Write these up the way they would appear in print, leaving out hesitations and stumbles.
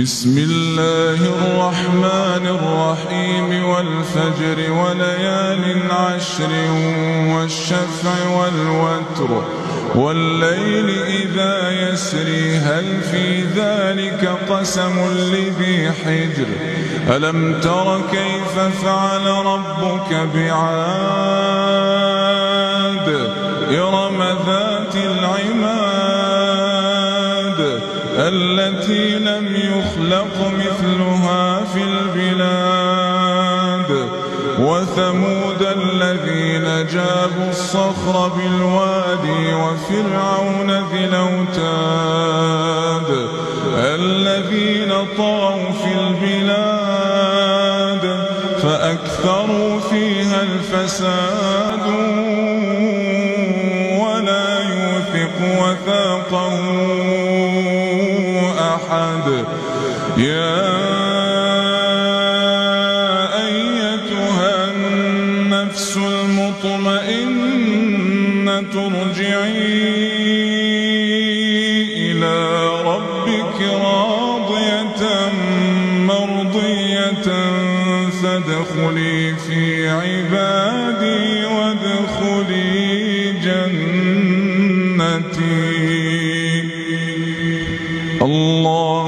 بسم الله الرحمن الرحيم والفجر وليال عشر والشفع والوتر والليل إذا يسري هل في ذلك قسم لذي حجر ألم تر كيف فعل ربك بعاد إرم ذات العماد التي لم يخلق مثلها في البلاد وثمود الذين جابوا الصخر بالوادي وفرعون ذي الأوتاد الذين طغوا في البلاد فأكثروا فيها الفساد ولا يوثق وثاقه أحد. يا أيتها النفس المطمئنة ارجعي إلى ربك راضية مرضية فادخلي في عبادي وادخلي جنتي. الله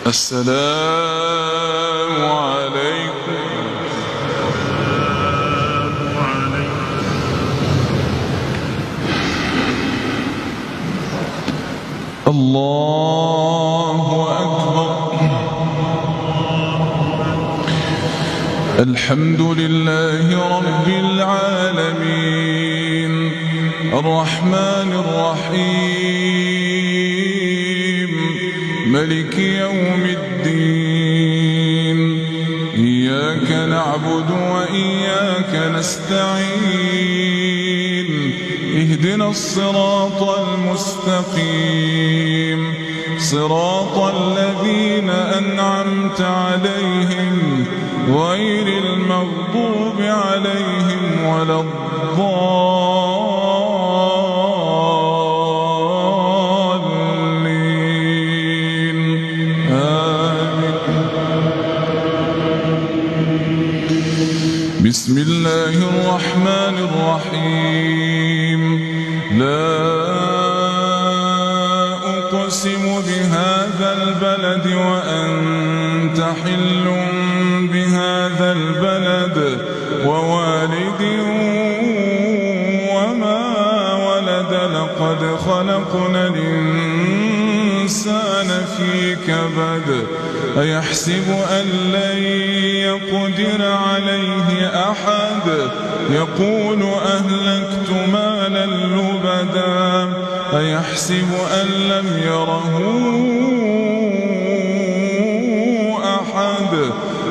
السلام عليكم. الله أكبر. الحمد لله رب العالمين الرحمن الرحيم ملك يوم الدين إياك نعبد وإياك نستعين اهدنا الصراط المستقيم صراط الذين أنعمت عليهم غير المغضوب عليهم ولا الضالين آمين. بسم الله الرحمن الرحيم لا أقسم بهذا البلد وأنت حل بهذا البلد ووالد وما ولد لقد خلقنا الإنسان في كبد أيحسب أن لن يقدر عليه أحد يقول أهلكت مالا لبدا أيحسب أن لم يره أحد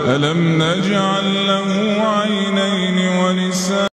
ألم نجعل له عينين ولسانا